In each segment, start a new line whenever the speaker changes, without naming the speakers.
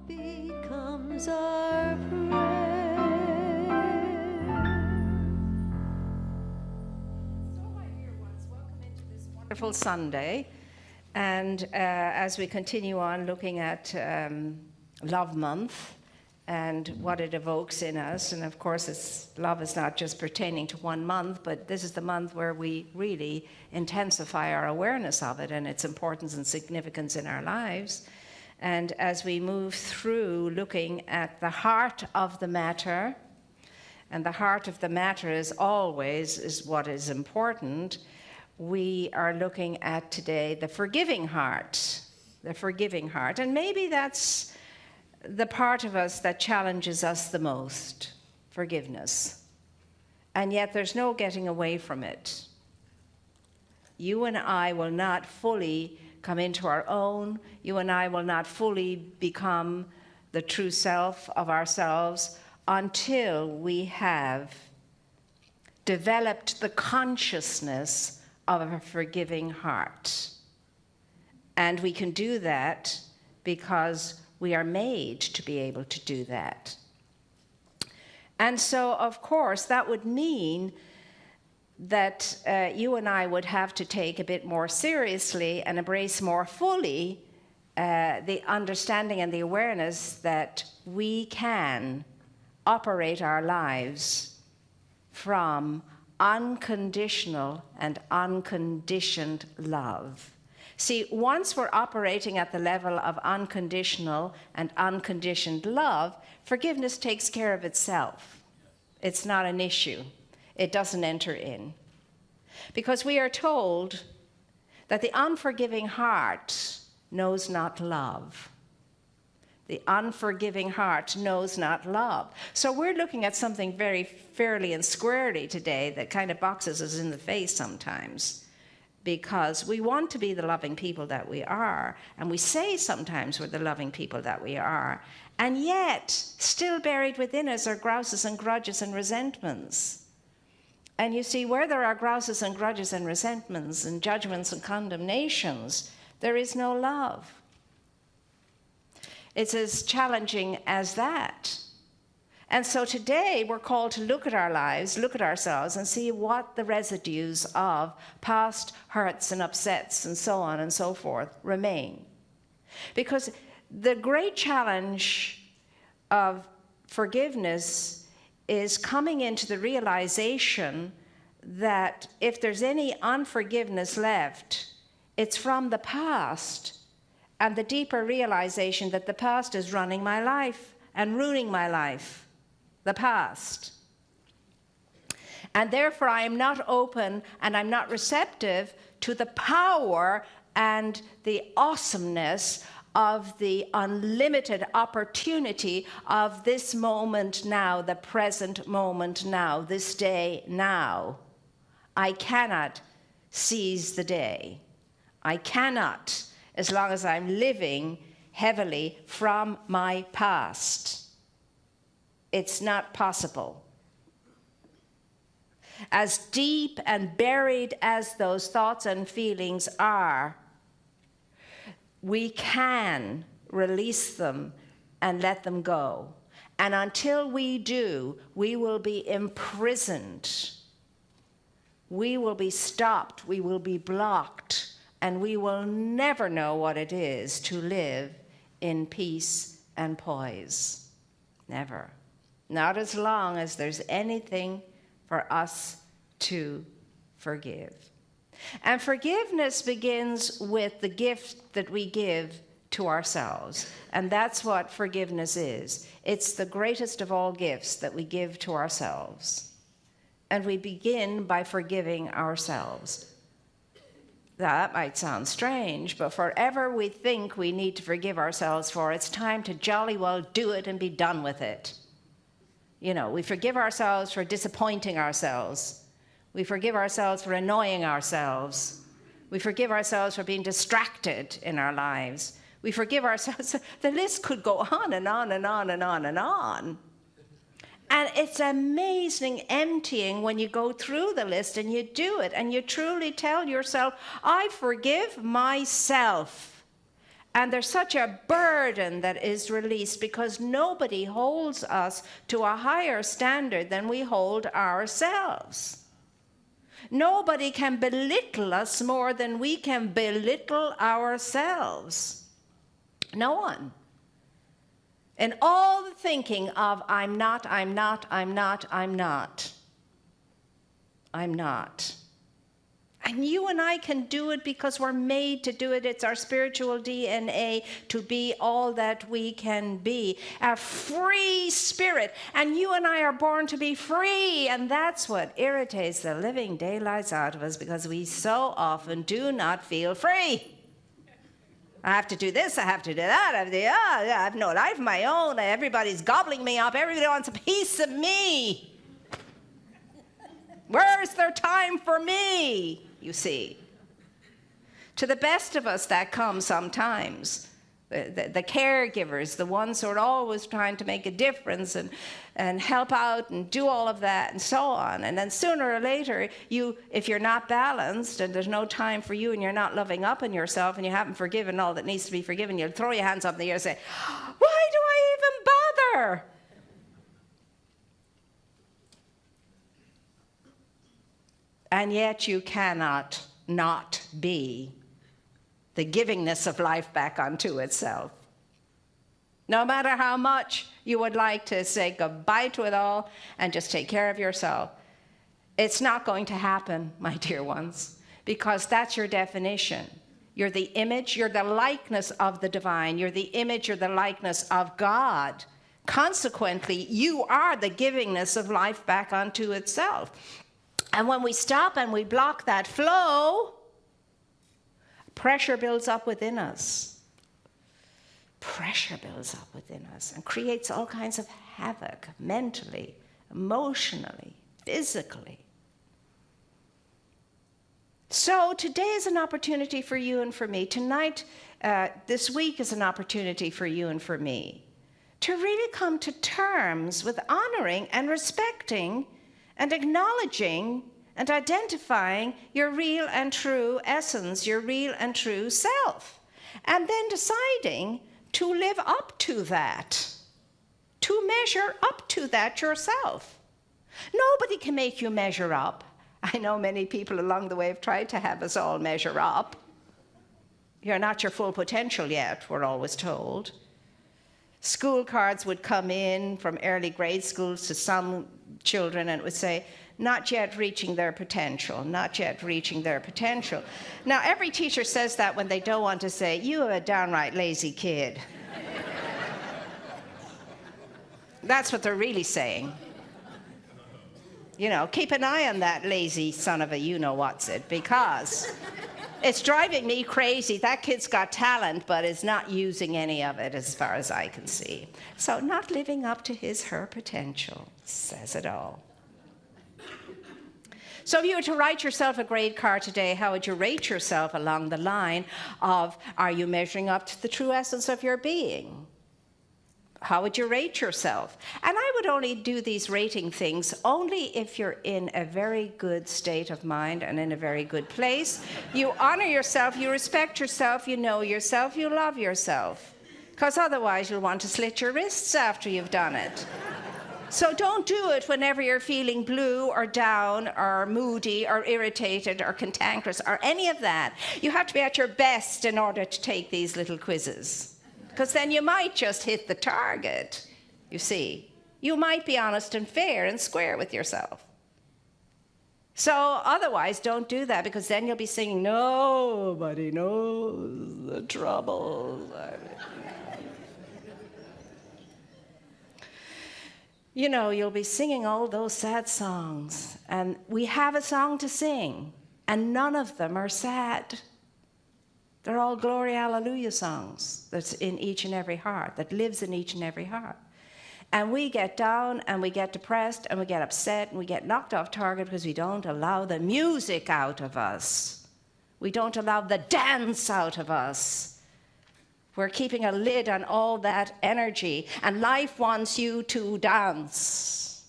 becomes our prayer.
So, my dear ones, welcome into this wonderful Sunday. And as we continue on looking at Love Month and what it evokes in us, and of course, love is not just pertaining to one month, but this is the month where we really intensify our awareness of it and its importance and significance in our lives. And as we move through looking at the heart of the matter, and the heart of the matter is what is important, we are looking at today the forgiving heart. And maybe that's the part of us that challenges us the most, forgiveness. And yet there's no getting away from it. You and I will not fully come into our own. You and I will not fully become the true self of ourselves until we have developed the consciousness of a forgiving heart. And we can do that because we are made to be able to do that. And so, of course, that would mean that you and I would have to take a bit more seriously and embrace more fully the understanding and the awareness that we can operate our lives from unconditional and unconditioned love. See, once we're operating at the level of unconditional and unconditioned love, forgiveness takes care of itself. It's not an issue. It doesn't enter in. Because we are told that the unforgiving heart knows not love. The unforgiving heart knows not love. So we're looking at something very fairly and squarely today that kind of boxes us in the face sometimes, because we want to be the loving people that we are, and we say sometimes we're the loving people that we are, and yet still buried within us are grouses and grudges and resentments. And you see, where there are grouses and grudges and resentments and judgments and condemnations, there is no love. It's as challenging as that. And so today we're called to look at our lives, look at ourselves, and see what the residues of past hurts and upsets and so on and so forth remain. Because the great challenge of forgiveness is coming into the realization that if there's any unforgiveness left, it's from the past, and the deeper realization that the past is running my life and ruining my life. The past. And therefore I am not open and I'm not receptive to the power and the awesomeness of the unlimited opportunity of this moment now, the present moment now, this day now. I cannot seize the day. I cannot, as long as I'm living heavily from my past. It's not possible. As deep and buried as those thoughts and feelings are, we can release them and let them go. And until we do, we will be imprisoned. We will be stopped, we will be blocked, and we will never know what it is to live in peace and poise. Never. Not as long as there's anything for us to forgive. And forgiveness begins with the gift that we give to ourselves. And that's what forgiveness is. It's the greatest of all gifts that we give to ourselves. And we begin by forgiving ourselves. That might sound strange, but forever we think we need to forgive ourselves for, it's time to jolly well do it and be done with it. You know, we forgive ourselves for disappointing ourselves. We forgive ourselves for annoying ourselves. We forgive ourselves for being distracted in our lives. We forgive ourselves. The list could go on and on and on and on and on. And it's amazing emptying when you go through the list and you do it and you truly tell yourself, I forgive myself. And there's such a burden that is released because nobody holds us to a higher standard than we hold ourselves. Nobody can belittle us more than we can belittle ourselves. No one. And all the thinking of I'm not, I'm not, I'm not, I'm not. I'm not. And you and I can do it because we're made to do it. It's our spiritual DNA to be all that we can be. A free spirit. And you and I are born to be free. And that's what irritates the living daylights out of us, because we so often do not feel free. I have to do this, I have to do that, I have no life of my own. Everybody's gobbling me up. Everybody wants a piece of me. Where's their time for me? You see. To the best of us, that comes sometimes. The caregivers, the ones who are always trying to make a difference and help out and do all of that and so on. And then sooner or later, if you're not balanced and there's no time for you and you're not loving up on yourself and you haven't forgiven all that needs to be forgiven, you'll throw your hands up in the air and say, why do I even bother? And yet you cannot not be the givingness of life back unto itself. No matter how much you would like to say goodbye to it all and just take care of yourself, it's not going to happen, my dear ones, because that's your definition. You're the image, you're the likeness of the divine, you're the image, you're the likeness of God. Consequently, you are the givingness of life back unto itself. And when we stop and we block that flow, pressure builds up within us. Pressure builds up within us and creates all kinds of havoc mentally, emotionally, physically. So today is an opportunity for you and for me. Tonight, this week is an opportunity for you and for me to really come to terms with honoring and respecting and acknowledging and identifying your real and true essence, your real and true self. And then deciding to live up to that, to measure up to that yourself. Nobody can make you measure up. I know many people along the way have tried to have us all measure up. You're not your full potential yet, we're always told. School cards would come in from early grade schools to some children and it would say, not yet reaching their potential, not yet reaching their potential. Now, every teacher says that when they don't want to say, you are a downright lazy kid. That's what they're really saying. You know, keep an eye on that lazy son of a you-know-what's-it, because it's driving me crazy. That kid's got talent, but is not using any of it as far as I can see. So not living up to her potential says it all. So if you were to write yourself a grade card today, how would you rate yourself along the line of, are you measuring up to the true essence of your being? How would you rate yourself? And I would only do these rating things only if you're in a very good state of mind and in a very good place. You honor yourself, you respect yourself, you know yourself, you love yourself. Because otherwise you'll want to slit your wrists after you've done it. So don't do it whenever you're feeling blue or down or moody or irritated or cantankerous or any of that. You have to be at your best in order to take these little quizzes. Because then you might just hit the target, you see. You might be honest and fair and square with yourself. So otherwise, don't do that, because then you'll be singing, nobody knows the troubles. You know, you'll be singing all those sad songs, and we have a song to sing, and none of them are sad. They're all glory, hallelujah songs that's in each and every heart, that lives in each and every heart. And we get down, and we get depressed, and we get upset, and we get knocked off target because we don't allow the music out of us. We don't allow the dance out of us. We're keeping a lid on all that energy, and life wants you to dance.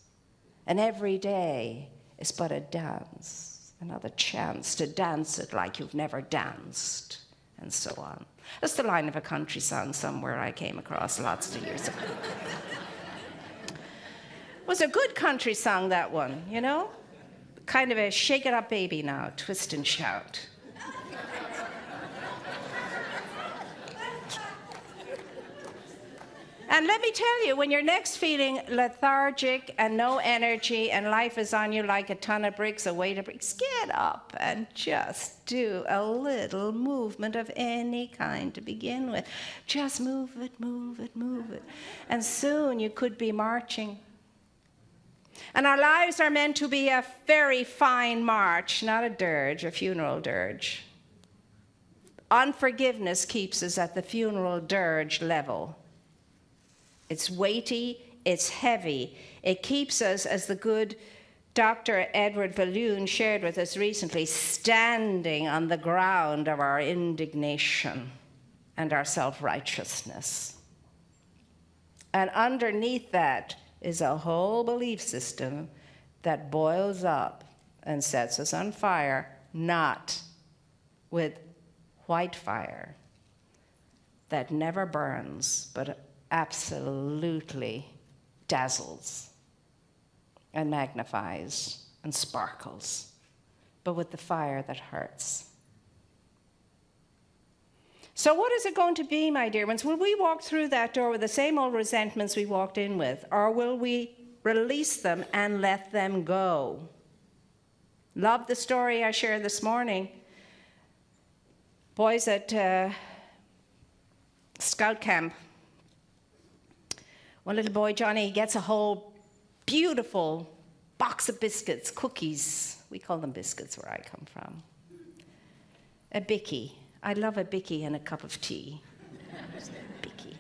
And every day is but a dance, another chance to dance it like you've never danced. and so on. That's the line of a country song somewhere I came across lots of years ago. It was a good country song, that one, you know? Kind of a shake it up baby now, twist and shout. And let me tell you, when you're next feeling lethargic and no energy and life is on you like a ton of bricks, a weight of bricks, get up and just do a little movement of any kind to begin with. Just move it, move it, move it. And soon you could be marching. And our lives are meant to be a very fine march, not a dirge, a funeral dirge. Unforgiveness keeps us at the funeral dirge level. It's weighty, it's heavy. It keeps us, as the good Dr. Edward Balloon shared with us recently, standing on the ground of our indignation and our self-righteousness. And underneath that is a whole belief system that boils up and sets us on fire, not with white fire that never burns, but absolutely dazzles and magnifies and sparkles, but with the fire that hurts. So what is it going to be, my dear ones? Will we walk through that door with the same old resentments we walked in with, or will we release them and let them go? Love the story I shared this morning. Boys at Scout Camp. One little boy, Johnny, gets a whole beautiful box of biscuits, cookies. We call them biscuits where I come from. A bicky. I love a bicky and a cup of tea. Bicky.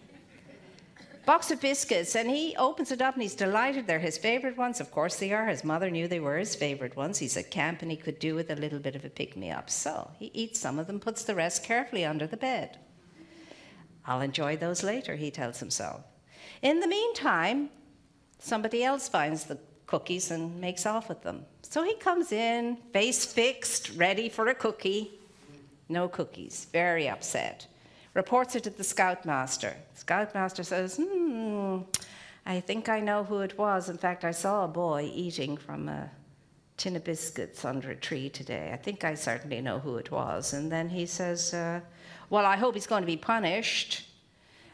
Box of biscuits, and he opens it up and he's delighted. They're his favorite ones. Of course they are. His mother knew they were his favorite ones. He's at camp and he could do with a little bit of a pick-me-up. So he eats some of them, puts the rest carefully under the bed. I'll enjoy those later, he tells himself. In the meantime, somebody else finds the cookies and makes off with them. So he comes in, face fixed, ready for a cookie. No cookies, very upset. Reports it to the scoutmaster. Scoutmaster says, I think I know who it was. In fact, I saw a boy eating from a tin of biscuits under a tree today. I think I certainly know who it was. And then he says, well, I hope he's going to be punished.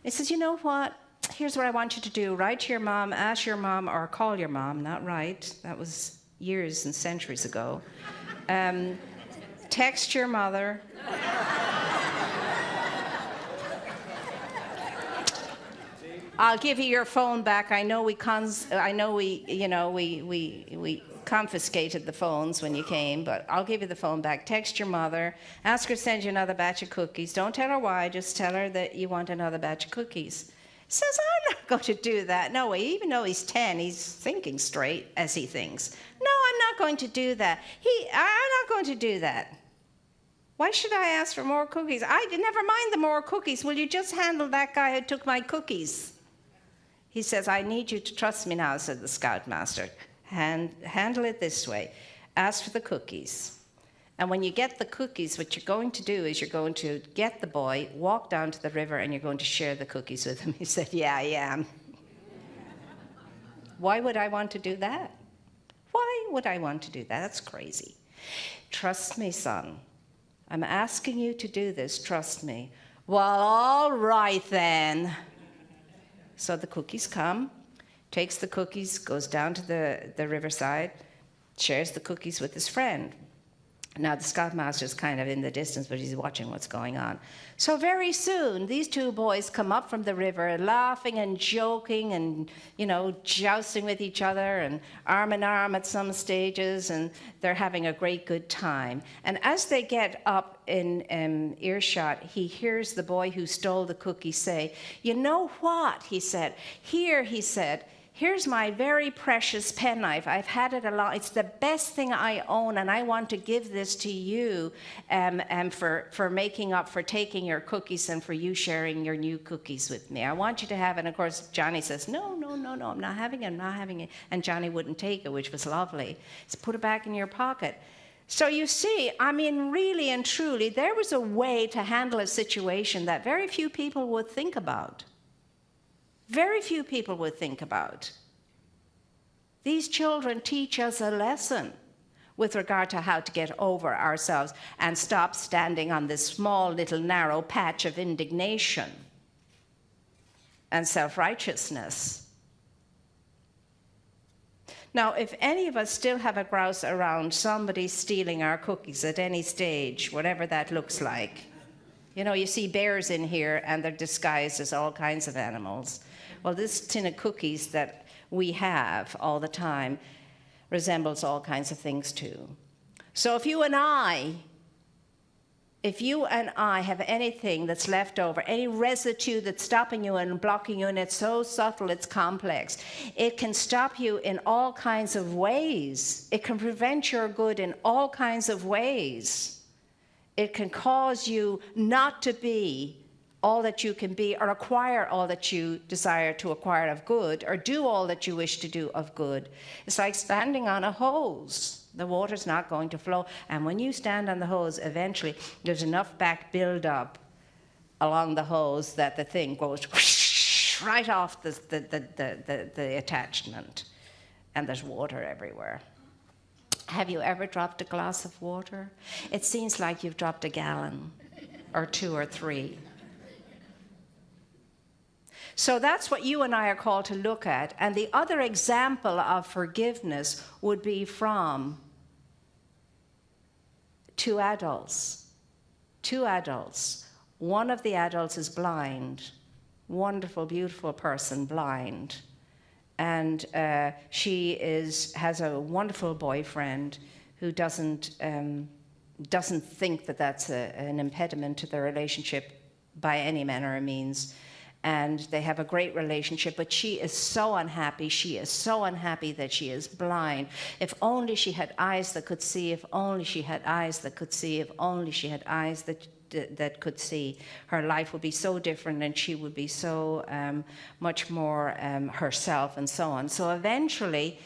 He says, you know what? Here's what I want you to do. Write to your mom, ask your mom, or call your mom. Not write. That was years and centuries ago. Text your mother. I'll give you your phone back. I know we confiscated the phones when you came, but I'll give you the phone back. Text your mother. Ask her to send you another batch of cookies. Don't tell her why. Just tell her that you want another batch of cookies. He says, I'm not going to do that. No way. Even though he's 10, he's thinking straight as he thinks. No, I'm not going to do that. I'm not going to do that. Why should I ask for more cookies? Never mind the more cookies. Will you just handle that guy who took my cookies? He says, I need you to trust me now, said the scoutmaster. Handle it this way. Ask for the cookies. And when you get the cookies, what you're going to do is you're going to get the boy, walk down to the river, and you're going to share the cookies with him. He said, yeah, I am. Why would I want to do that? Why would I want to do that? That's crazy. Trust me, son. I'm asking you to do this. Trust me. Well, all right then. So the cookies come, takes the cookies, goes down to the riverside, shares the cookies with his friend. Now, the scoutmaster's kind of in the distance, but he's watching what's going on. So very soon, these two boys come up from the river, laughing and joking and, jousting with each other and arm in arm at some stages, and they're having a great good time. And as they get up in earshot, he hears the boy who stole the cookie say, you know what, he said, here's my very precious penknife. I've had it a lot. It's the best thing I own, and I want to give this to you for making up for taking your cookies and for you sharing your new cookies with me. I want you to have it. And of course, Johnny says, no, I'm not having it, I'm not having it. And Johnny wouldn't take it, which was lovely. So put it back in your pocket. So you see, I mean, really and truly, there was a way to handle a situation that very few people would think about. Very few people would think about. These children teach us a lesson with regard to how to get over ourselves and stop standing on this small little narrow patch of indignation and self-righteousness. Now, if any of us still have a grouse around somebody stealing our cookies at any stage, whatever that looks like, you know, you see bears in here and they're disguised as all kinds of animals. Well, this tin of cookies that we have all the time resembles all kinds of things too. So if you and I have anything that's left over, any residue that's stopping you and blocking you, and it's so subtle, it's complex, it can stop you in all kinds of ways. It can prevent your good in all kinds of ways. It can cause you not to be all that you can be, or acquire all that you desire to acquire of good, or do all that you wish to do of good. It's like standing on a hose. The water's not going to flow. And when you stand on the hose, eventually there's enough back build-up along the hose that the thing goes whoosh, right off the attachment. And there's water everywhere. Have you ever dropped a glass of water? It seems like you've dropped a gallon or 2 or 3. So that's what you and I are called to look at. And the other example of forgiveness would be from 2 adults. 2 adults. One of the adults is blind. Wonderful, beautiful person, blind. And she has a wonderful boyfriend who doesn't think that that's an impediment to their relationship by any manner or means. And they have a great relationship, but she is so unhappy. She is so unhappy that she is blind. If only she had eyes that could see, if only she had eyes that could see, if only she had eyes that could see, her life would be so different and she would be so much more herself and so on. So eventually,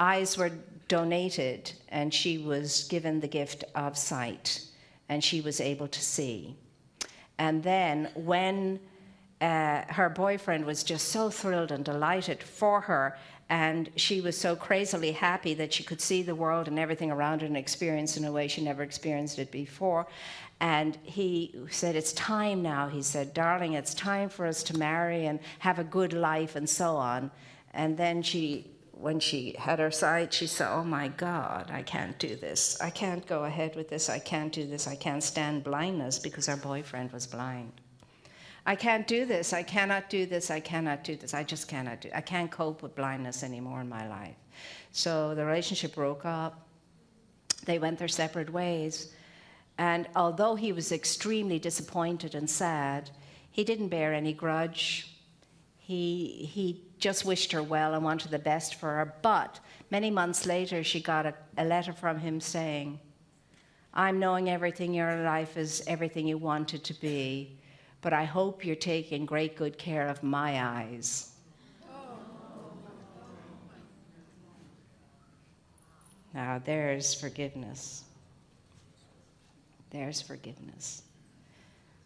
eyes were donated and she was given the gift of sight and she was able to see. And then when her boyfriend was just so thrilled and delighted for her, and she was so crazily happy that she could see the world and everything around her and experience in a way she never experienced it before. And he said, "It's time now," he said, "darling, it's time for us to marry and have a good life," and so on. And then when she had her sight, she said, "Oh my God, I can't do this. I can't go ahead with this. I can't do this. I can't stand blindness," because her boyfriend was blind. "I can't do this. I cannot do this. I cannot do this. I just cannot do it. I can't cope with blindness anymore in my life." So the relationship broke up. They went their separate ways. And although he was extremely disappointed and sad, he didn't bear any grudge. He just wished her well and wanted the best for her. But many months later, she got a letter from him saying, "I'm knowing everything your life is everything you want it to be, but I hope you're taking great good care of my eyes." Now there's forgiveness. There's forgiveness.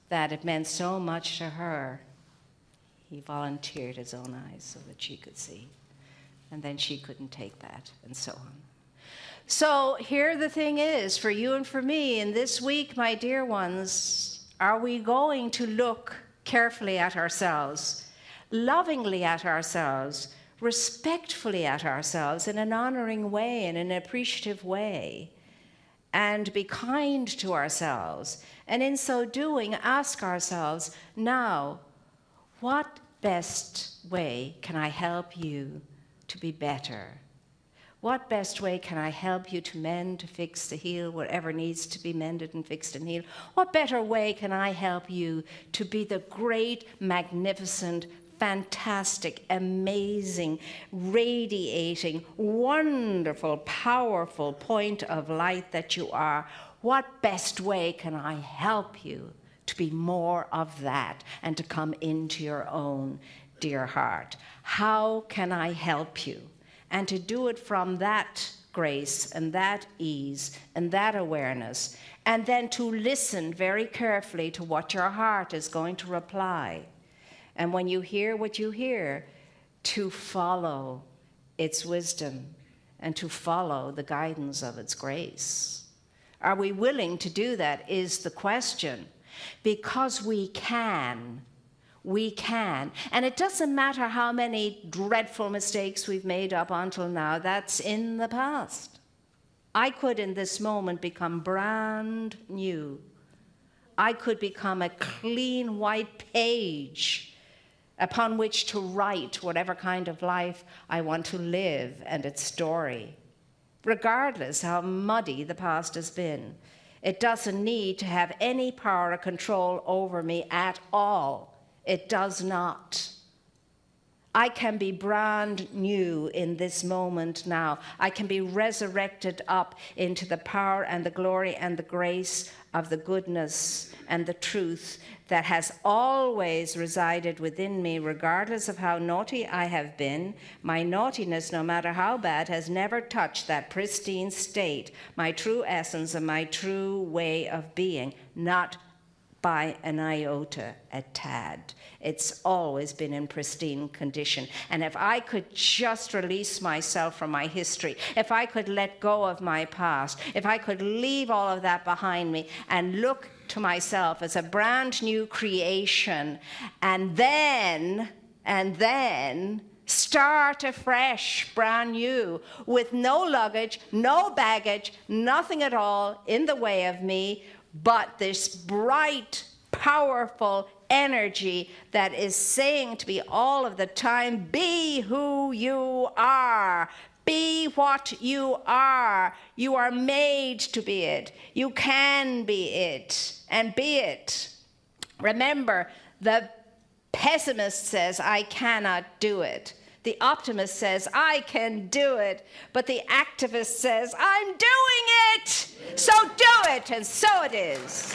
That it meant so much to her, he volunteered his own eyes so that she could see. And then she couldn't take that, and so on. So here the thing is, for you and for me, in this week, my dear ones, are we going to look carefully at ourselves, lovingly at ourselves, respectfully at ourselves, in an honoring way, in an appreciative way, and be kind to ourselves? And in so doing, ask ourselves, now, what best way can I help you to be better? What best way can I help you to mend, to fix, to heal, whatever needs to be mended and fixed and healed? What better way can I help you to be the great, magnificent, fantastic, amazing, radiating, wonderful, powerful point of light that you are? What best way can I help you to be more of that and to come into your own dear heart? How can I help you? And to do it from that grace and that ease and that awareness, and then to listen very carefully to what your heart is going to reply. And when you hear what you hear, to follow its wisdom and to follow the guidance of its grace. Are we willing to do that is the question. Because we can. We can. And it doesn't matter how many dreadful mistakes we've made up until now, that's in the past. I could in this moment become brand new. I could become a clean white page upon which to write whatever kind of life I want to live and its story. Regardless how muddy the past has been, it doesn't need to have any power or control over me at all. It does not. I can be brand new in this moment now. I can be resurrected up into the power and the glory and the grace of the goodness and the truth that has always resided within me, regardless of how naughty I have been. My naughtiness, no matter how bad, has never touched that pristine state, my true essence and my true way of being, not by an iota, a tad. It's always been in pristine condition. And if I could just release myself from my history, if I could let go of my past, if I could leave all of that behind me and look to myself as a brand new creation, and then start afresh, brand new, with no luggage, no baggage, nothing at all in the way of me, but this bright, powerful energy that is saying to me all of the time, be who you are. Be what you are. You are made to be it. You can be it, and be it. Remember, the pessimist says, I cannot do it. The optimist says, I can do it. But the activist says, I'm doing it. So do it. And so it is.